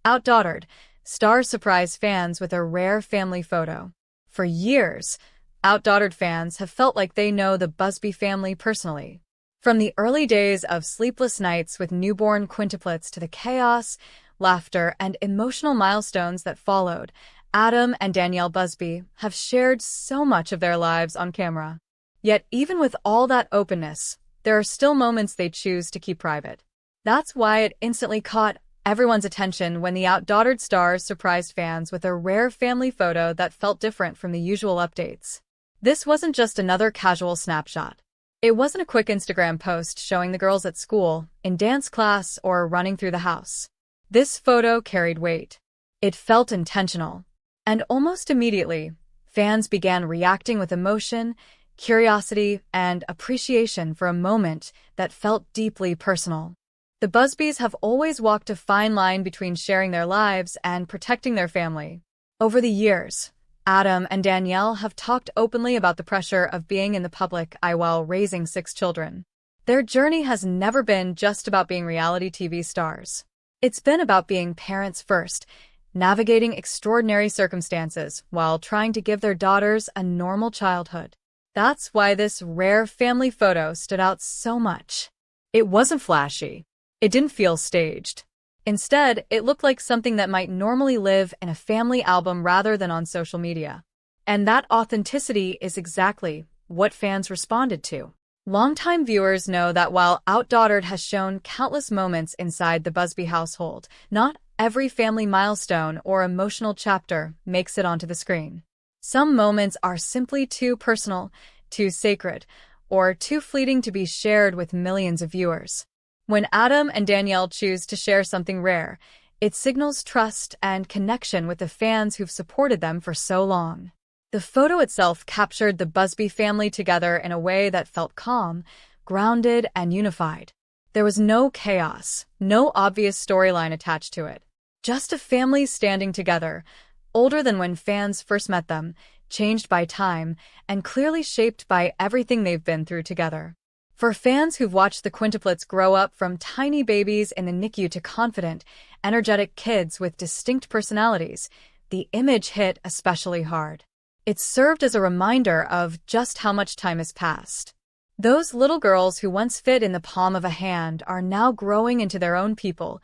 OutDaughtered, stars surprise fans with a rare family photo. For years, OutDaughtered fans have felt like they know the Busby family personally. From the early days of sleepless nights with newborn quintuplets to the chaos, laughter, and emotional milestones that followed, Adam and Danielle Busby have shared so much of their lives on camera. Yet even with all that openness, there are still moments they choose to keep private. That's why it instantly caught everyone's attention when the OutDaughtered stars surprised fans with a rare family photo that felt different from the usual updates. This wasn't just another casual snapshot. It wasn't a quick Instagram post showing the girls at school, in dance class, or running through the house. This photo carried weight. It felt intentional. And almost immediately, fans began reacting with emotion, curiosity, and appreciation for a moment that felt deeply personal. The Busbys have always walked a fine line between sharing their lives and protecting their family. Over the years, Adam and Danielle have talked openly about the pressure of being in the public eye while raising 6 children. Their journey has never been just about being reality TV stars. It's been about being parents first, navigating extraordinary circumstances while trying to give their daughters a normal childhood. That's why this rare family photo stood out so much. It wasn't flashy. It didn't feel staged. Instead, it looked like something that might normally live in a family album rather than on social media. And that authenticity is exactly what fans responded to. Longtime viewers know that while OutDaughtered has shown countless moments inside the Busby household, not every family milestone or emotional chapter makes it onto the screen. Some moments are simply too personal, too sacred, or too fleeting to be shared with millions of viewers. When Adam and Danielle choose to share something rare, it signals trust and connection with the fans who've supported them for so long. The photo itself captured the Busby family together in a way that felt calm, grounded, and unified. There was no chaos, no obvious storyline attached to it. Just a family standing together, older than when fans first met them, changed by time, and clearly shaped by everything they've been through together. For fans who've watched the Quintuplets grow up from tiny babies in the NICU to confident, energetic kids with distinct personalities, the image hit especially hard. It served as a reminder of just how much time has passed. Those little girls who once fit in the palm of a hand are now growing into their own people,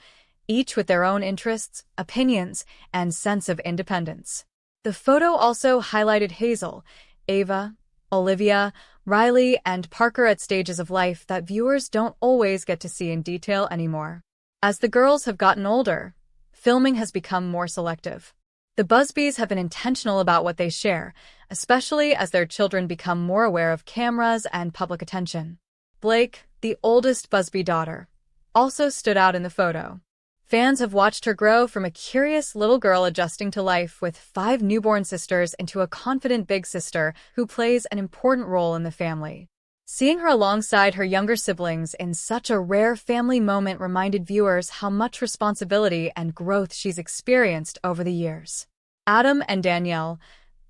each with their own interests, opinions, and sense of independence. The photo also highlighted Hazel, Ava, Olivia, Riley, and Parker at stages of life that viewers don't always get to see in detail anymore. As the girls have gotten older, filming has become more selective. The Busbys have been intentional about what they share, especially as their children become more aware of cameras and public attention. Blake, the oldest Busby daughter, also stood out in the photo. Fans have watched her grow from a curious little girl adjusting to life with 5 newborn sisters into a confident big sister who plays an important role in the family. Seeing her alongside her younger siblings in such a rare family moment reminded viewers how much responsibility and growth she's experienced over the years. Adam and Danielle,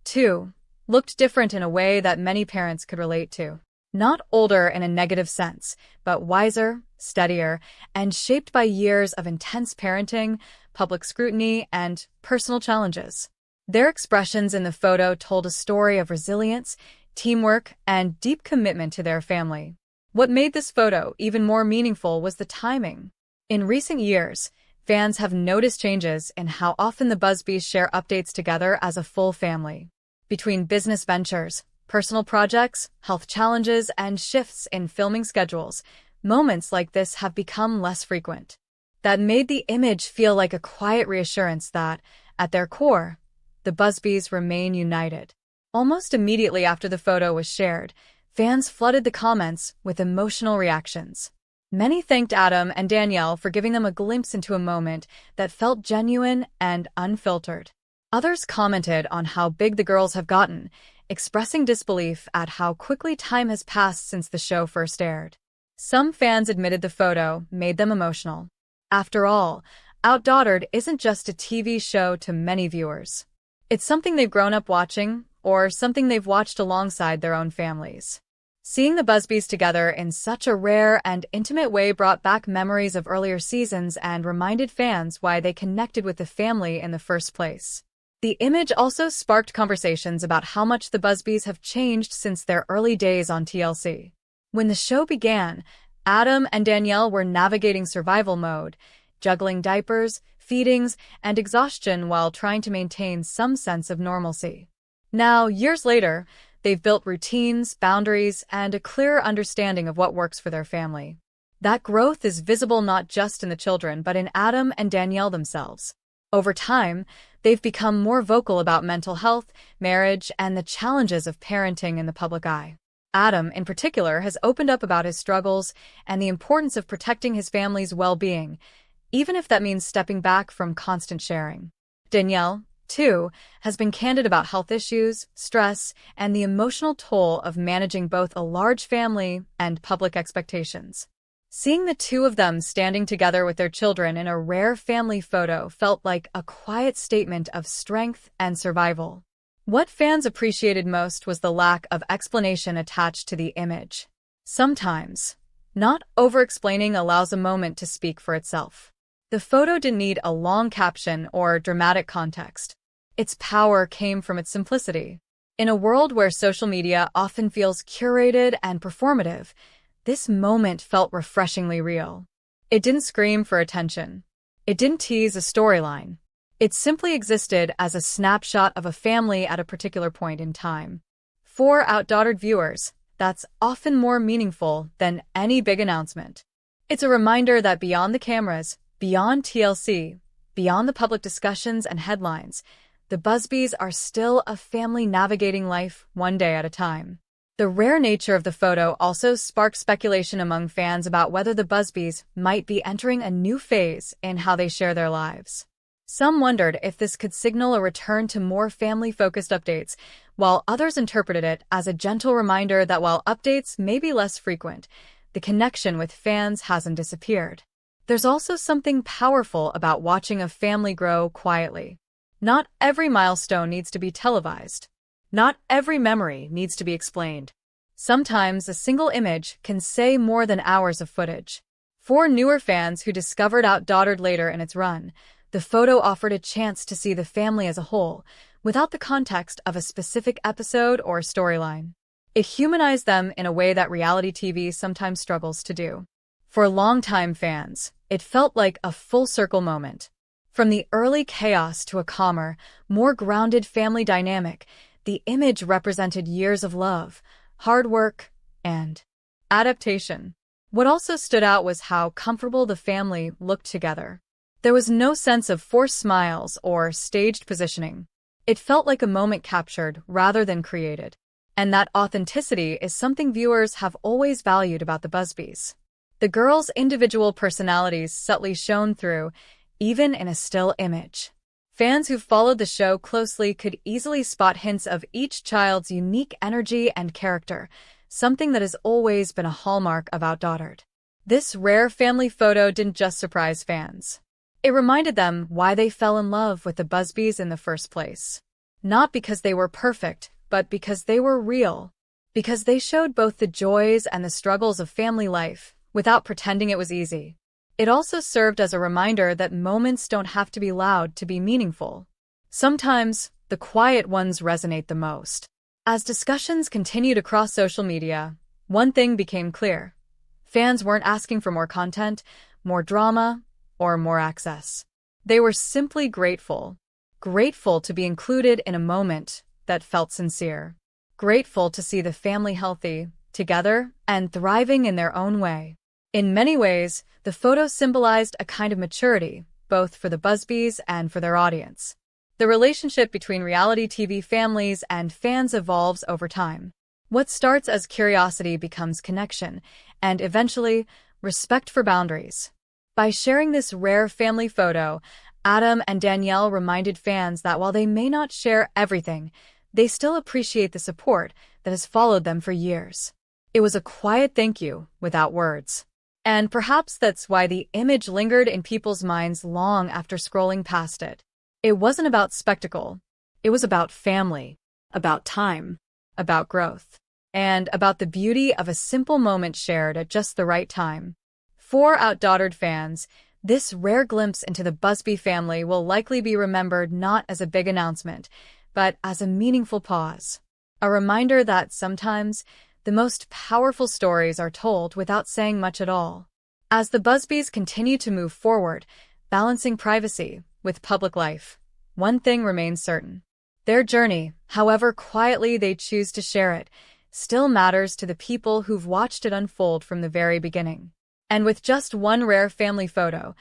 too, looked different in a way that many parents could relate to. Not older in a negative sense, but wiser, steadier, and shaped by years of intense parenting, public scrutiny, and personal challenges. Their expressions in the photo told a story of resilience, teamwork, and deep commitment to their family. What made this photo even more meaningful was the timing. In recent years, fans have noticed changes in how often the Busbys share updates together as a full family. Between business ventures, personal projects, health challenges, and shifts in filming schedules, moments like this have become less frequent. That made the image feel like a quiet reassurance that, at their core, the Busbys remain united. Almost immediately after the photo was shared, fans flooded the comments with emotional reactions. Many thanked Adam and Danielle for giving them a glimpse into a moment that felt genuine and unfiltered. Others commented on how big the girls have gotten, expressing disbelief at how quickly time has passed since the show first aired. Some fans admitted the photo made them emotional. After all, OutDaughtered isn't just a TV show to many viewers. It's something they've grown up watching, or something they've watched alongside their own families. Seeing the Busbys together in such a rare and intimate way brought back memories of earlier seasons and reminded fans why they connected with the family in the first place. The image also sparked conversations about how much the Busbys have changed since their early days on TLC. When the show began, Adam and Danielle were navigating survival mode, juggling diapers, feedings, and exhaustion while trying to maintain some sense of normalcy. Now, years later, they've built routines, boundaries, and a clearer understanding of what works for their family. That growth is visible not just in the children but in Adam and Danielle themselves. Over time, they've become more vocal about mental health, marriage, and the challenges of parenting in the public eye. Adam, in particular, has opened up about his struggles and the importance of protecting his family's well-being, even if that means stepping back from constant sharing. Danielle, too, has been candid about health issues, stress, and the emotional toll of managing both a large family and public expectations. Seeing the two of them standing together with their children in a rare family photo felt like a quiet statement of strength and survival. What fans appreciated most was the lack of explanation attached to the image. Sometimes, not over-explaining allows a moment to speak for itself. The photo didn't need a long caption or dramatic context. Its power came from its simplicity. In a world where social media often feels curated and performative, this moment felt refreshingly real. It didn't scream for attention. It didn't tease a storyline. It simply existed as a snapshot of a family at a particular point in time. For OutDaughtered viewers, that's often more meaningful than any big announcement. It's a reminder that beyond the cameras, beyond TLC, beyond the public discussions and headlines, the Busbys are still a family navigating life one day at a time. The rare nature of the photo also sparked speculation among fans about whether the Busbys might be entering a new phase in how they share their lives. Some wondered if this could signal a return to more family-focused updates, while others interpreted it as a gentle reminder that while updates may be less frequent, the connection with fans hasn't disappeared. There's also something powerful about watching a family grow quietly. Not every milestone needs to be televised. Not every memory needs to be explained. Sometimes a single image can say more than hours of footage. For newer fans who discovered OutDaughtered later in its run, the photo offered a chance to see the family as a whole, without the context of a specific episode or storyline. It humanized them in a way that reality TV sometimes struggles to do. For longtime fans, it felt like a full-circle moment. From the early chaos to a calmer, more grounded family dynamic, the image represented years of love, hard work, and adaptation. What also stood out was how comfortable the family looked together. There was no sense of forced smiles or staged positioning. It felt like a moment captured rather than created. And that authenticity is something viewers have always valued about the Busbys. The girls' individual personalities subtly shone through, even in a still image. Fans who followed the show closely could easily spot hints of each child's unique energy and character, something that has always been a hallmark of OutDaughtered. This rare family photo didn't just surprise fans. It reminded them why they fell in love with the Busbys in the first place. Not because they were perfect, but because they were real. Because they showed both the joys and the struggles of family life, without pretending it was easy. It also served as a reminder that moments don't have to be loud to be meaningful. Sometimes, the quiet ones resonate the most. As discussions continued across social media, one thing became clear. Fans weren't asking for more content, more drama, or more access. They were simply grateful. Grateful to be included in a moment that felt sincere. Grateful to see the family healthy, together, and thriving in their own way. In many ways, the photo symbolized a kind of maturity, both for the Busbys and for their audience. The relationship between reality TV families and fans evolves over time. What starts as curiosity becomes connection, and eventually, respect for boundaries. By sharing this rare family photo, Adam and Danielle reminded fans that while they may not share everything, they still appreciate the support that has followed them for years. It was a quiet thank you, without words. And perhaps that's why the image lingered in people's minds long after scrolling past it. It wasn't about spectacle. It was about family, about time, about growth. and about the beauty of a simple moment shared at just the right time. For OutDaughtered fans, this rare glimpse into the Busby family will likely be remembered not as a big announcement, but as a meaningful pause. A reminder that sometimes the most powerful stories are told without saying much at all. As the Busbys continue to move forward, balancing privacy with public life, one thing remains certain. Their journey, however quietly they choose to share it, still matters to the people who've watched it unfold from the very beginning. And with just one rare family photo,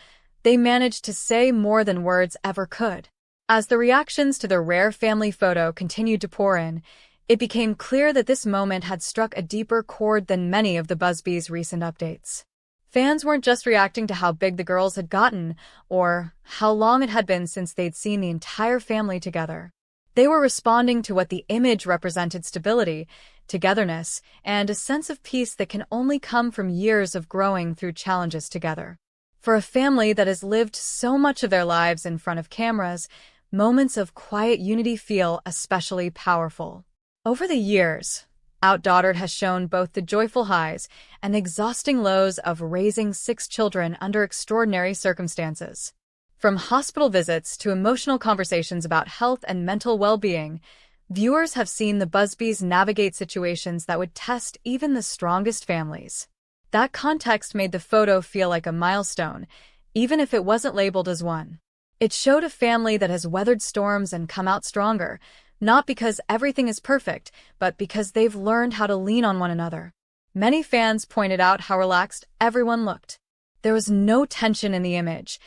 they managed to say more than words ever could. As the reactions to the rare family photo continued to pour in, it became clear that this moment had struck a deeper chord than many of the Busbys' recent updates. Fans weren't just reacting to how big the girls had gotten, or how long it had been since they'd seen the entire family together. They were responding to what the image represented: stability, togetherness, and a sense of peace that can only come from years of growing through challenges together. For a family that has lived so much of their lives in front of cameras, moments of quiet unity feel especially powerful. Over the years, OutDaughtered has shown both the joyful highs and exhausting lows of raising 6 children under extraordinary circumstances. From hospital visits to emotional conversations about health and mental well-being, viewers have seen the Busbys navigate situations that would test even the strongest families. That context made the photo feel like a milestone, even if it wasn't labeled as one. It showed a family that has weathered storms and come out stronger, not because everything is perfect, but because they've learned how to lean on one another. Many fans pointed out how relaxed everyone looked. There was no tension in the image,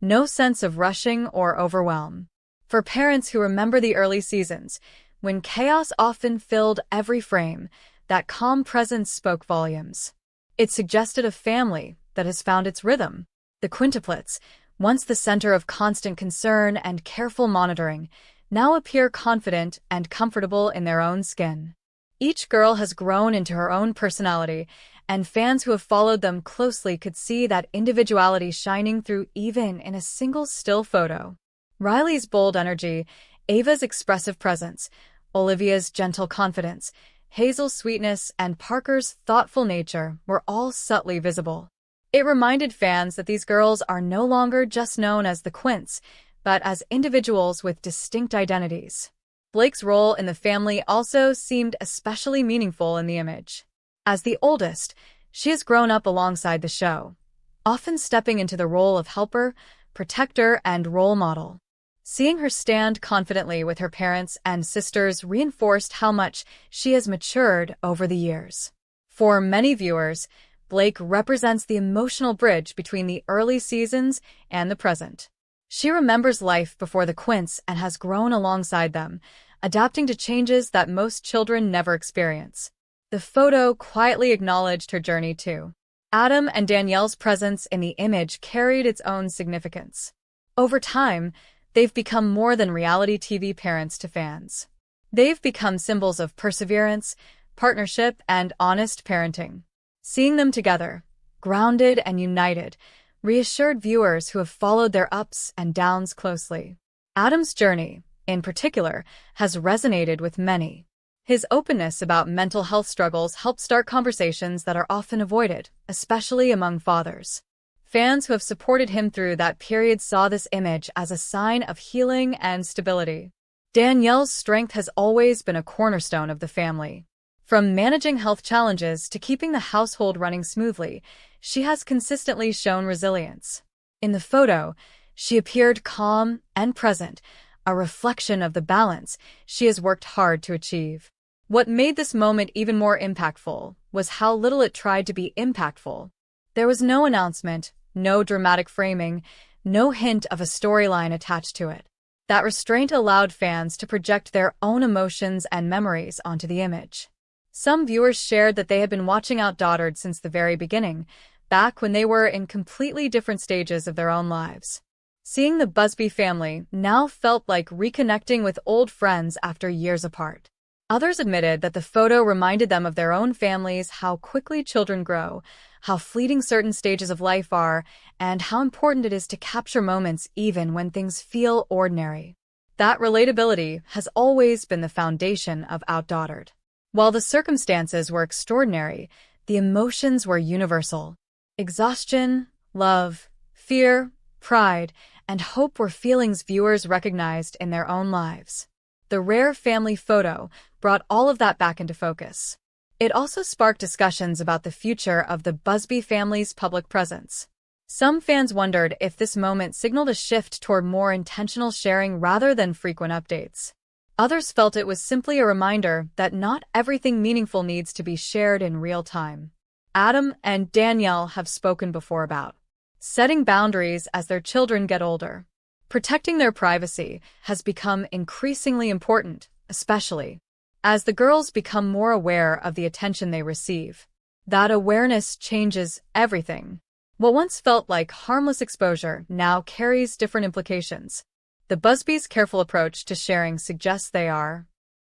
no sense of rushing or overwhelm. For parents who remember the early seasons, when chaos often filled every frame, that calm presence spoke volumes. It suggested a family that has found its rhythm. The Quintuplets, once the center of constant concern and careful monitoring, now appear confident and comfortable in their own skin. Each girl has grown into her own personality, and fans who have followed them closely could see that individuality shining through even in a single still photo. Riley's bold energy, Ava's expressive presence, Olivia's gentle confidence, Hazel's sweetness, and Parker's thoughtful nature were all subtly visible. It reminded fans that these girls are no longer just known as the Quints, but as individuals with distinct identities. Blake's role in the family also seemed especially meaningful in the image. As the oldest, she has grown up alongside the show, often stepping into the role of helper, protector, and role model. Seeing her stand confidently with her parents and sisters reinforced how much she has matured over the years. For many viewers, Blake represents the emotional bridge between the early seasons and the present. She remembers life before the Quints and has grown alongside them, adapting to changes that most children never experience. The photo quietly acknowledged her journey too. Adam and Danielle's presence in the image carried its own significance. Over time, they've become more than reality TV parents to fans. They've become symbols of perseverance, partnership, and honest parenting. Seeing them together, grounded and united, reassured viewers who have followed their ups and downs closely. Adam's journey, in particular, has resonated with many. His openness about mental health struggles helped start conversations that are often avoided, especially among fathers. Fans who have supported him through that period saw this image as a sign of healing and stability. Danielle's strength has always been a cornerstone of the family. From managing health challenges to keeping the household running smoothly, she has consistently shown resilience. In the photo, she appeared calm and present, a reflection of the balance she has worked hard to achieve. What made this moment even more impactful was how little it tried to be impactful. There was no announcement, no dramatic framing, no hint of a storyline attached to it. That restraint allowed fans to project their own emotions and memories onto the image. Some viewers shared that they had been watching OutDaughtered since the very beginning, back when they were in completely different stages of their own lives. Seeing the Busby family now felt like reconnecting with old friends after years apart. Others admitted that the photo reminded them of their own families, how quickly children grow, how fleeting certain stages of life are, and how important it is to capture moments even when things feel ordinary. That relatability has always been the foundation of OutDaughtered. While the circumstances were extraordinary, the emotions were universal. Exhaustion, love, fear, pride, and hope were feelings viewers recognized in their own lives. The rare family photo brought all of that back into focus. It also sparked discussions about the future of the Busby family's public presence. Some fans wondered if this moment signaled a shift toward more intentional sharing rather than frequent updates. Others felt it was simply a reminder that not everything meaningful needs to be shared in real time. Adam and Danielle have spoken before about setting boundaries as their children get older. Protecting their privacy has become increasingly important, especially as the girls become more aware of the attention they receive. That awareness changes everything. What once felt like harmless exposure now carries different implications. The Busbys' careful approach to sharing suggests they are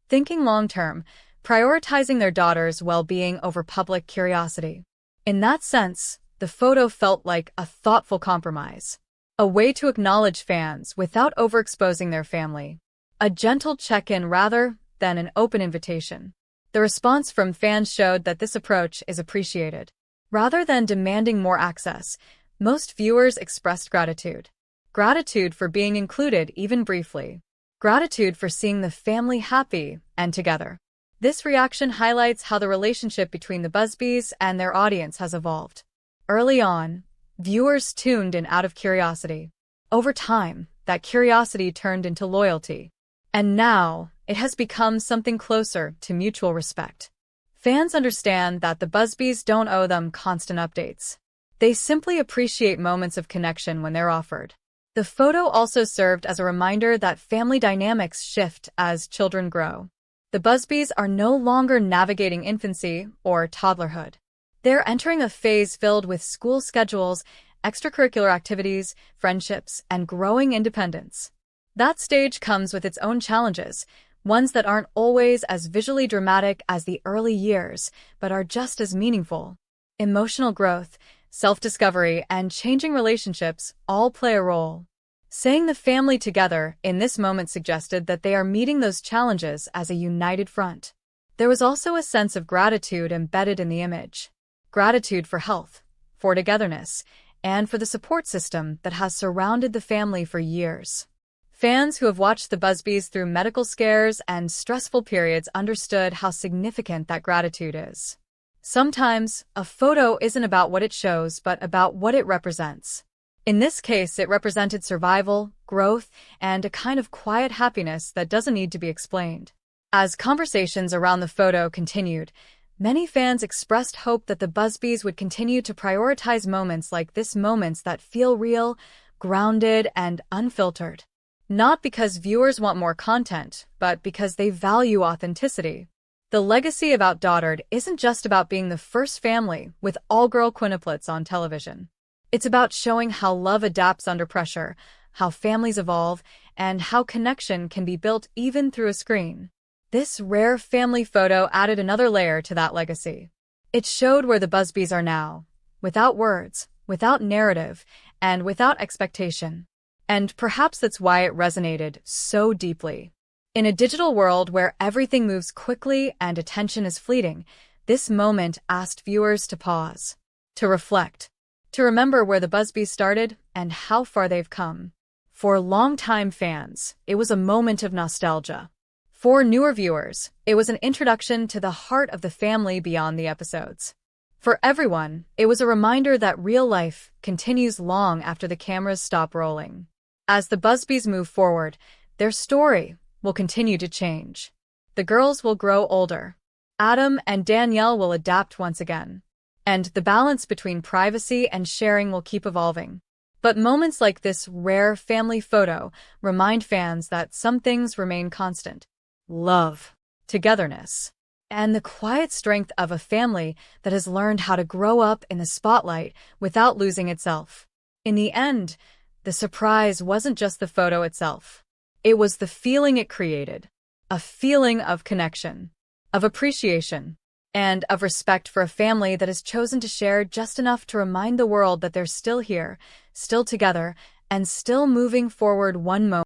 thinking long-term, prioritizing their daughter's well-being over public curiosity. In that sense, the photo felt like a thoughtful compromise, a way to acknowledge fans without overexposing their family, a gentle check-in rather than an open invitation. The response from fans showed that this approach is appreciated. Rather than demanding more access, most viewers expressed gratitude. Gratitude for being included even briefly. Gratitude for seeing the family happy and together. This reaction highlights how the relationship between the Busbys and their audience has evolved. Early on, viewers tuned in out of curiosity. Over time, that curiosity turned into loyalty. And now, it has become something closer to mutual respect. Fans understand that the Busbys don't owe them constant updates. They simply appreciate moments of connection when they're offered. The photo also served as a reminder that family dynamics shift as children grow. The Busbys are no longer navigating infancy or toddlerhood. They're entering a phase filled with school schedules, extracurricular activities, friendships, and growing independence. That stage comes with its own challenges, ones that aren't always as visually dramatic as the early years, but are just as meaningful. Emotional growth, self-discovery, and changing relationships all play a role. Saying the family together in this moment suggested that they are meeting those challenges as a united front. There was also a sense of gratitude embedded in the image. Gratitude for health, for togetherness, and for the support system that has surrounded the family for years. Fans who have watched the Busbys through medical scares and stressful periods understood how significant that gratitude is. Sometimes, a photo isn't about what it shows but about what it represents. In this case, it represented survival, growth, and a kind of quiet happiness that doesn't need to be explained. As conversations around the photo continued, many fans expressed hope that the Busbys would continue to prioritize moments like this, moments that feel real, grounded, and unfiltered. Not because viewers want more content, but because they value authenticity. The legacy of OutDaughtered isn't just about being the first family with all-girl quintuplets on television. It's about showing how love adapts under pressure, how families evolve, and how connection can be built even through a screen. This rare family photo added another layer to that legacy. It showed where the Busbys are now, without words, without narrative, and without expectation. And perhaps that's why it resonated so deeply. In a digital world where everything moves quickly and attention is fleeting, this moment asked viewers to pause, to reflect, to remember where the Busbys started and how far they've come. For longtime fans, it was a moment of nostalgia. For newer viewers, it was an introduction to the heart of the family beyond the episodes. For everyone, it was a reminder that real life continues long after the cameras stop rolling. As the Busbys move forward, their story will continue to change. The girls will grow older. Adam and Danielle will adapt once again. And the balance between privacy and sharing will keep evolving. But moments like this rare family photo remind fans that some things remain constant. Love, togetherness, and the quiet strength of a family that has learned how to grow up in the spotlight without losing itself. In the end, the surprise wasn't just the photo itself. It was the feeling it created. A feeling of connection, of appreciation, and of respect for a family that has chosen to share just enough to remind the world that they're still here, still together, and still moving forward one moment.